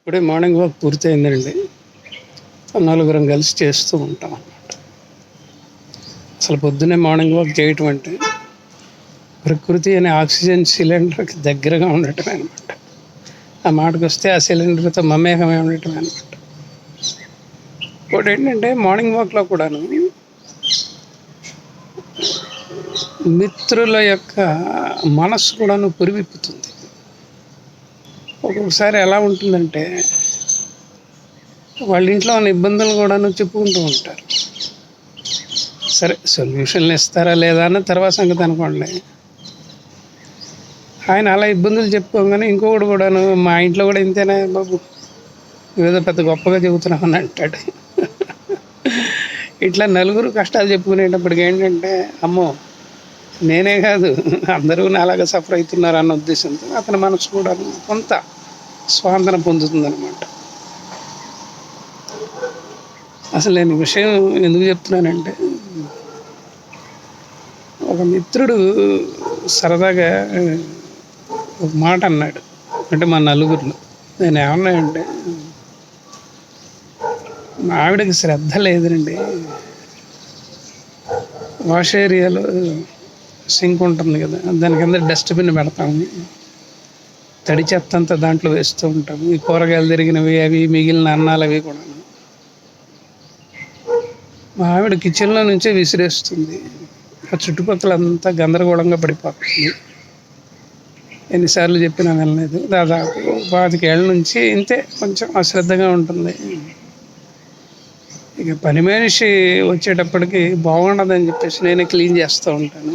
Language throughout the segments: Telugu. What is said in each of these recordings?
ఇప్పుడే మార్నింగ్ వాక్ పూర్తయిందండి. నలుగురం కలిసి చేస్తూ ఉంటాం అన్నమాట. అసలు పొద్దున్నే మార్నింగ్ వాక్ చేయటం అంటే ప్రకృతి అనే ఆక్సిజన్ సిలిండర్కి దగ్గరగా ఉండటమే అనమాట. ఆ మాటకు వస్తే ఆ సిలిండర్తో మమేకమే ఉండటమే అనమాట. ఇంకోటి ఏంటంటే మార్నింగ్ వాక్లో కూడాను మిత్రుల యొక్క మనస్సు కూడాను పురివిప్పుతుంది. ఒక్కొక్కసారి ఎలా ఉంటుందంటే వాళ్ళ ఇంట్లో ఉన్న ఇబ్బందులు కూడాను చెప్పుకుంటూ ఉంటారు. సరే సొల్యూషన్లు ఇస్తారా లేదా అన్న తర్వాత సంగతి అనుకోండి. ఆయన అలా ఇబ్బందులు చెప్పుకోగానే ఇంకొకటి కూడాను మా ఇంట్లో కూడా ఇంతేనా బాబు, ఏదో పెద్ద గొప్పగా చెబుతున్నామని అంటాడు. ఇట్లా నలుగురు కష్టాలు చెప్పుకునేటప్పటికి ఏంటంటే అమ్మో నేనే కాదు అందరూ నాలాగా సఫర్ అవుతున్నారు అన్న ఉద్దేశంతో అతని మనసు కూడా కొంత స్వాంతన పొందుతుందన్నమాట. అసలు నేను ఈ విషయం ఎందుకు చెప్తున్నానంటే, ఒక మిత్రుడు సరదాగా ఒక మాట అన్నాడు. అంటే మా నలుగురిలో నేను ఏమన్నానంటే, మా ఆవిడకి శ్రద్ధ లేదండి, వాష్ ఏరియాలో సింక్ ఉంటుంది కదా, దాని కింద డస్ట్బిన్ పెడతాము, తడి చెత్త అంతా దాంట్లో వేస్తూ ఉంటాము, ఈ కూరగాయలు తిరిగినవి అవి మిగిలిన అన్నాలు అవి కూడా మా ఆవిడ కిచెన్లో నుంచే విసిరేస్తుంది. ఆ చుట్టుపక్కల అంతా గందరగోళంగా పడిపోతుంది. ఎన్నిసార్లు చెప్పినా వినలేదు. దాదాపు 25 ఏళ్ళ నుంచి ఇంతే, కొంచెం అశ్రద్ధగా ఉంటుంది. ఇక పని మనిషి వచ్చేటప్పటికి బాగుండదని చెప్పేసి నేనే క్లీన్ చేస్తూ ఉంటాను.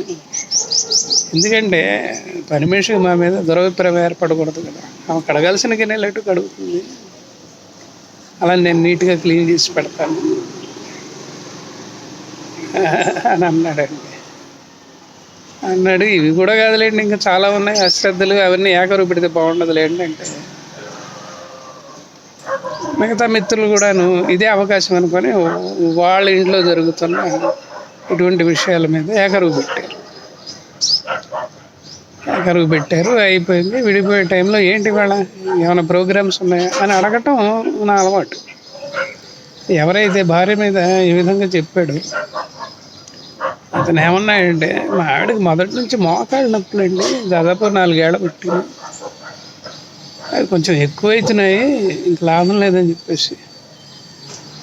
ఎందుకంటే పని మనిషికి మా మీద దురభిప్రాయం ఏర్పడకూడదు కదా. ఆమె కడగాల్సిన గిన్నెలట్టు కడుగుతుంది, అలా నేను నీట్గా క్లీన్ చేసి పెడతాను అని అన్నాడు. ఇవి కూడా కాదులేండి, ఇంకా చాలా ఉన్నాయి అశ్రద్ధలు, అవన్నీ ఏకరువు పెడితే బాగుండదులేండి అంటే, మిగతా మిత్రులు కూడాను ఇదే అవకాశం అనుకొని వాళ్ళ ఇంట్లో జరుగుతున్న ఇటువంటి విషయాల మీద ఏకరువు పెట్టారు. అయిపోయింది. విడిపోయే టైంలో ఏంటి వాళ్ళ ఏమైనా ప్రోగ్రామ్స్ ఉన్నాయా అని అడగటం నా అలవాటు. ఎవరైతే భార్య మీద ఈ విధంగా చెప్పాడు, అతను ఏమన్నాడంటే, మా ఆవిడకి మొదటి నుంచి మోకాళ్ళ నొప్పులండి, దాదాపు 4 ఏళ్ళ పుట్టింది, అవి కొంచెం ఎక్కువైతున్నాయి, ఇంక లాభం లేదని చెప్పేసి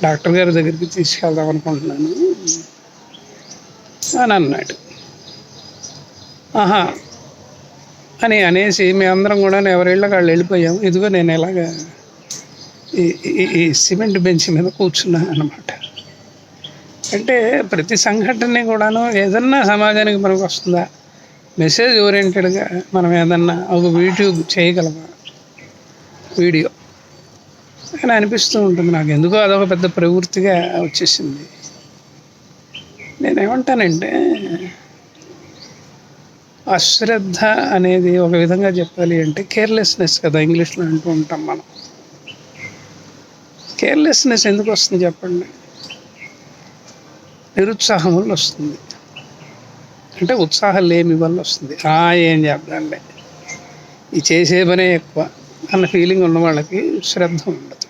డాక్టర్ గారి దగ్గరికి తీసుకెళ్దాం అనుకుంటున్నాను అని అన్నాడు. ఆహా అని అనేసి మేమందరం కూడా ఎవరిళ్ళకి వాళ్ళు వెళ్ళిపోయాము. ఇదిగో నేను ఎలాగా ఈ సిమెంట్ బెంచ్ మీద కూర్చున్నాను అన్నమాట. అంటే ప్రతి సంఘటన కూడాను ఏదన్నా సమాజానికి మనకు వస్తుందా, మెసేజ్ ఓరియంటెడ్గా మనం ఏదన్నా ఒక యూట్యూబ్ చేయగలమా వీడియో అని అనిపిస్తూ ఉంటుంది నాకు. ఎందుకో అదొక పెద్ద ప్రవృత్తిగా వచ్చేసింది. నేనేమంటానంటే, అశ్రద్ధ అనేది ఒక విధంగా చెప్పాలి అంటే కేర్లెస్నెస్ కదా ఇంగ్లీష్లో అంటూ ఉంటాం మనం. కేర్లెస్నెస్ ఎందుకు వస్తుంది చెప్పండి? నిరుత్సాహం వల్ల వస్తుంది. అంటే ఉత్సాహం లేమి వల్ల వస్తుంది. ఏం చేద్దాంలే, ఈ చేసే పనే ఎక్కువ అన్న ఫీలింగ్ ఉన్న వాళ్ళకి శ్రద్ధ ఉండదు.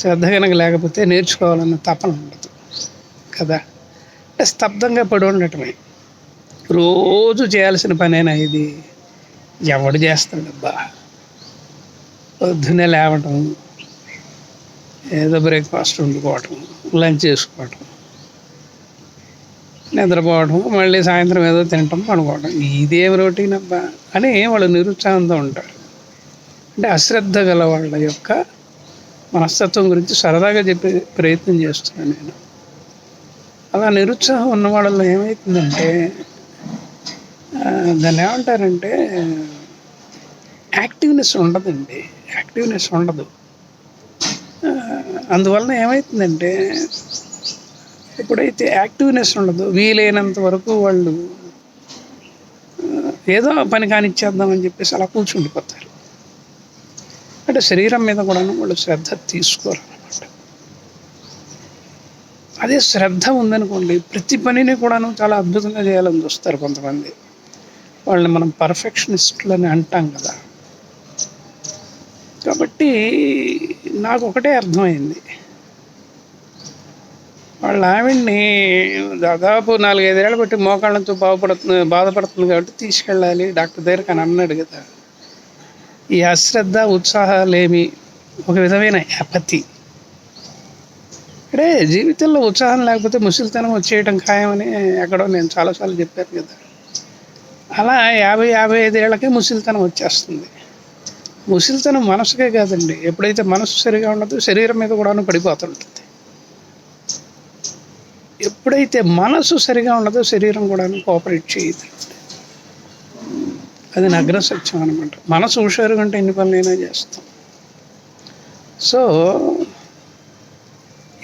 శ్రద్ధ కనుక లేకపోతే నేర్చుకోవాలన్న తపన ఉండదు కదా. అంటే స్తబ్దంగా పడి ఉండటమే. రోజు చేయాల్సిన పనేనా ఇది? ఎవడు చేస్తాడబ్బా? పొద్దున్నే లేవటం, ఏదో బ్రేక్ఫాస్ట్ వండుకోవటం, లంచ్ చేసుకోవటం, నిద్రపోవటం, మళ్ళీ సాయంత్రం ఏదో తినటం, పడుకోవటం, ఇదేం రొటీన్ అబ్బా అని వాళ్ళు నిరుత్సాహంతో ఉంటారు. అంటే అశ్రద్ధ గల వాళ్ళ యొక్క మనస్తత్వం గురించి సరదాగా చెప్పే ప్రయత్నం చేస్తున్నాను నేను. అలా నిరుత్సాహం ఉన్న వాళ్ళలో ఏమవుతుందంటే, దాన్ని ఏమంటారంటే యాక్టివ్నెస్ ఉండదండి. యాక్టివ్నెస్ ఉండదు. అందువలన ఏమవుతుందంటే, ఎప్పుడైతే యాక్టివ్నెస్ ఉండదో వీలైనంత వరకు వాళ్ళు ఏదో పని కానిచ్చేద్దామని చెప్పేసి అలా కూర్చుండిపోతారు. అంటే శరీరం మీద కూడా వాళ్ళు శ్రద్ధ తీసుకోరు అన్నమాట. అదే శ్రద్ధ ఉందనుకోండి, ప్రతి పనిని కూడాను చాలా అద్భుతంగా చేయాలని చూస్తారు కొంతమంది. వాళ్ళని మనం పర్ఫెక్షనిస్టులని అంటాం కదా. కాబట్టి నాకు ఒకటే అర్థమైంది, వాళ్ళ ఆవిడ్ని దాదాపు 4-5 ఏళ్ళు బట్టి మోకాళ్ళతో బాధపడుతుంది కాబట్టి తీసుకెళ్ళాలి డాక్టర్ దగ్గరికి అని అన్నాడు కదా. ఈ అశ్రద్ధ, ఉత్సాహాలేమి, ఒక విధమైన అపతి. అంటే జీవితంలో ఉత్సాహం లేకపోతే ముసలితనం వచ్చేయటం ఖాయమని ఎక్కడో నేను చాలాసార్లు చెప్పాను కదా. అలా 50-55 ఏళ్ళకే ముసలితనం వచ్చేస్తుంది. ముసలితనం మనసుకే కాదండి, ఎప్పుడైతే మనసు సరిగా ఉండదో శరీరం మీద కూడా పడిపోతుంటుంది. ఎప్పుడైతే మనసు సరిగా ఉండదో శరీరం కూడా కోఆపరేట్ చేయదు. అది నగ్న సత్యం అనమాట. మనసు హుషారుగా అంటే ఎన్ని పనులైనా చేస్తాం. సో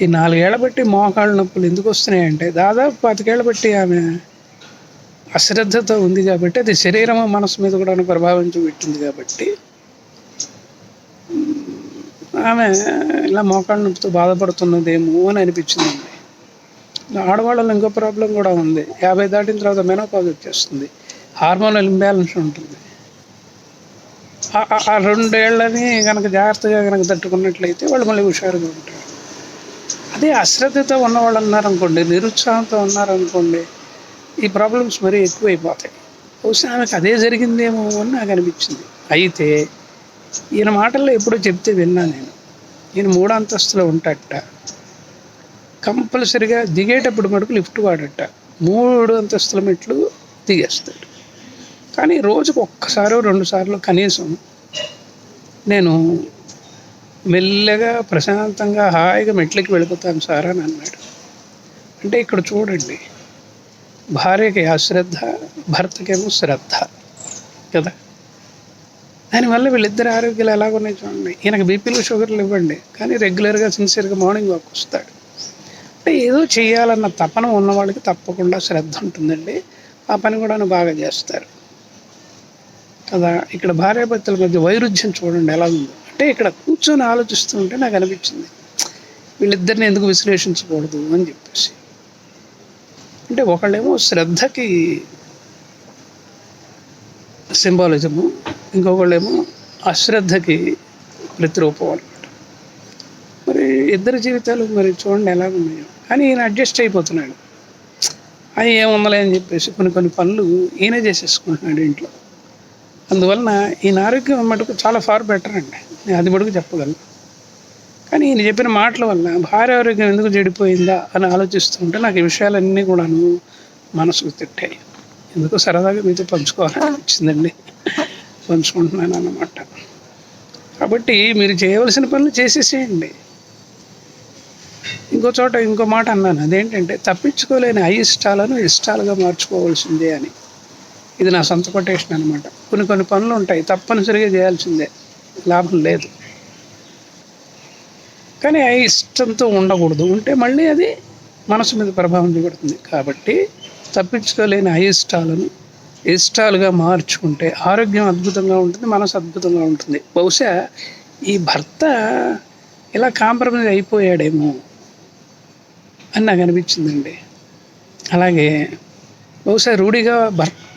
ఈ 4 ఏళ్ళ బట్టి మోకాళ్ళ నొప్పులు ఎందుకు వస్తున్నాయంటే దాదాపు 25 ఏళ్ళ బట్టి ఆమె అశ్రద్ధతో ఉంది కాబట్టి, అది శరీరము మనసు మీద కూడా ప్రభావం చూపెట్టింది కాబట్టి ఆమె ఇలా మోకాళ్ళ నొప్పితో బాధపడుతున్నదేమో అని అనిపించిందండి. ఆడవాళ్ళలో ఇంకో ప్రాబ్లం కూడా ఉంది. 50 దాటిన తర్వాత మెనోపాజ్ వచ్చేస్తుంది, హార్మోనల్ ఇంబ్యాలెన్స్ ఉంటుంది. ఆ 2 ఏళ్ళని కనుక జాగ్రత్తగా కనుక తట్టుకున్నట్లయితే వాళ్ళు మళ్ళీ హుషారుగా ఉంటారు. అదే అశ్రద్ధతో ఉన్నవాళ్ళు ఉన్నారనుకోండి, నిరుత్సాహంతో ఉన్నారనుకోండి, ఈ ప్రాబ్లమ్స్ మరీ ఎక్కువైపోతాయి. బహుశా ఆమెకు అదే జరిగిందేమో అని నాకు అనిపించింది. అయితే ఈయన మాటల్లో ఎప్పుడో చెప్తే విన్నా నేను. ఈయన 3వ అంతస్తులో ఉంటాడట, కంపల్సరిగా దిగేటప్పుడు మటుకు లిఫ్ట్ వాడట, 3 అంతస్తుల మెట్లు దిగేస్తాడు. కానీ రోజుకు 1-2 సార్లు కనీసం నేను మెల్లగా ప్రశాంతంగా హాయిగా మెట్లకి వెళ్ళిపోతాను సార్ అని అన్నాడు. అంటే ఇక్కడ చూడండి, భార్యకి అశ్రద్ధ, భర్తకేమో శ్రద్ధ కదా. దానివల్ల వీళ్ళిద్దరి ఆరోగ్యాలు ఎలాగున్నాయి చూడండి. ఈయనకు బీపీలు, షుగర్లు ఇవ్వండి, కానీ రెగ్యులర్గా సిన్సియర్గా మార్నింగ్ వాక్ వస్తాడు. అంటే ఏదో చేయాలన్న తపన ఉన్న వాళ్ళకి తప్పకుండా శ్రద్ధ ఉంటుందండి. ఆ పని కూడా బాగా చేస్తారు కదా. ఇక్కడ భార్యాభర్తల మధ్య వైరుధ్యం చూడండి ఎలా ఉందో. అంటే ఇక్కడ కూర్చొని ఆలోచిస్తూ ఉంటే నాకు అనిపించింది, వీళ్ళిద్దరిని ఎందుకు విశ్లేషించకూడదు అని చెప్పేసి. అంటే ఒకళ్ళేమో శ్రద్ధకి సింబాలిజము, ఇంకొకళ్ళేమో అశ్రద్ధకి ప్రతిరూపం అనమాట. మరి ఇద్దరి జీవితాలు మరి చూడండి ఎలా ఉన్నాయో. కానీ ఈయన అడ్జస్ట్ అయిపోతున్నాడు. అవి ఏముందలే అని చెప్పేసి కొన్ని పనులు ఈయనే చేసేసుకుంటున్నాడు ఇంట్లో. అందువలన ఈయన ఆరోగ్యం మటుకు చాలా ఫార్ బెటర్ అండి, నేను అది మటుకు చెప్పగలను. కానీ ఈయన చెప్పిన మాటల వల్ల భార్య ఆరోగ్యం ఎందుకు చెడిపోయిందా అని ఆలోచిస్తుంటే నాకు ఈ విషయాలన్నీ కూడాను మనసుకు తిట్టాయి. ఎందుకో సరదాగా మీతో పంచుకోవాలనిపించిందండి, పంచుకుంటున్నాను అన్నమాట. కాబట్టి మీరు చేయవలసిన పనులు చేసేసేయండి. ఇంకో చోట ఇంకో మాట అన్నాను, అదేంటంటే తప్పించుకోలేని అయిష్టాలను ఇష్టాలుగా మార్చుకోవాల్సిందే అని. ఇది నా సొంత కొటేషన్ అనమాట. కొన్ని పనులు ఉంటాయి తప్పనిసరిగా చేయాల్సిందే, లాభం లేదు. కానీ ఇష్టంతో ఉండకూడదు, ఉంటే మళ్ళీ అది మనసు మీద ప్రభావం చూపెడుతుంది. కాబట్టి తప్పించుకోలేని అయిష్టాలను ఇష్టాలుగా మార్చుకుంటే ఆరోగ్యం అద్భుతంగా ఉంటుంది, మనసు అద్భుతంగా ఉంటుంది. బహుశా ఈ భర్త ఇలా కాంప్రమైజ్ అయిపోయాడేమో అని నాకు అనిపించిందండి. అలాగే బహుశా రూఢిగా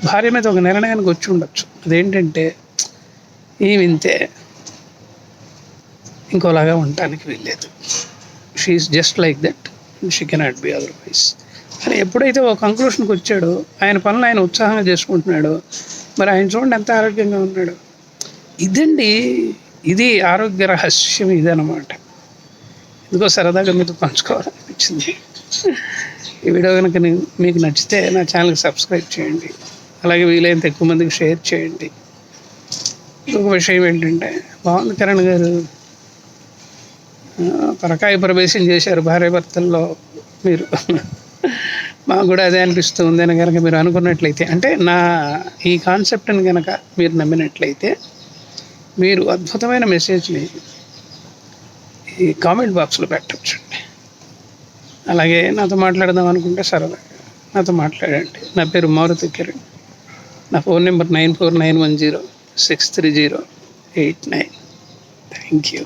భార్య మీద ఒక నిర్ణయానికి వచ్చి ఉండొచ్చు. అదేంటంటే ఇంతే, ఇంకోలాగా ఉండటానికి వీల్లేదు, she's just like that, she cannot be otherwise అని ఎప్పుడైతే ఒక కంక్లూషన్కి వచ్చాడో, ఆయన పనులు ఆయన ఉత్సాహంగా చేసుకుంటున్నాడు. మరి ఆయన చూడండి ఎంత ఆరోగ్యంగా ఉన్నాడు. ఇదండి, ఇది ఆరోగ్య రహస్యం, ఇదన్నమాట. ఎందుకో సరదాగా మీతో పంచుకోవాలనిపించింది. ఈ వీడియో కనుక మీకు నచ్చితే నా ఛానల్కి సబ్స్క్రైబ్ చేయండి, అలాగే వీలైనంత ఎక్కువ మందికి షేర్ చేయండి. ఇంకొక విషయం ఏంటంటే, బాగుంది కరణ్ గారు పరకాయ ప్రవేశం చేశారు భార్యాభర్తల్లో. మీరు మాకు కూడా అదే అనిపిస్తుంది అని కనుక మీరు అనుకున్నట్లయితే, అంటే నా ఈ కాన్సెప్ట్ని కనుక మీరు నమ్మినట్లయితే, మీరు అద్భుతమైన మెసేజ్ని ఈ కామెంట్ బాక్స్లో పెట్టచ్చండి. అలాగే నాతో మాట్లాడదాం అనుకుంటే సరదాగా నాతో మాట్లాడండి. నా పేరు మారుతి కిరణ్. నా ఫోన్ నెంబర్ 9491063089. Thank you.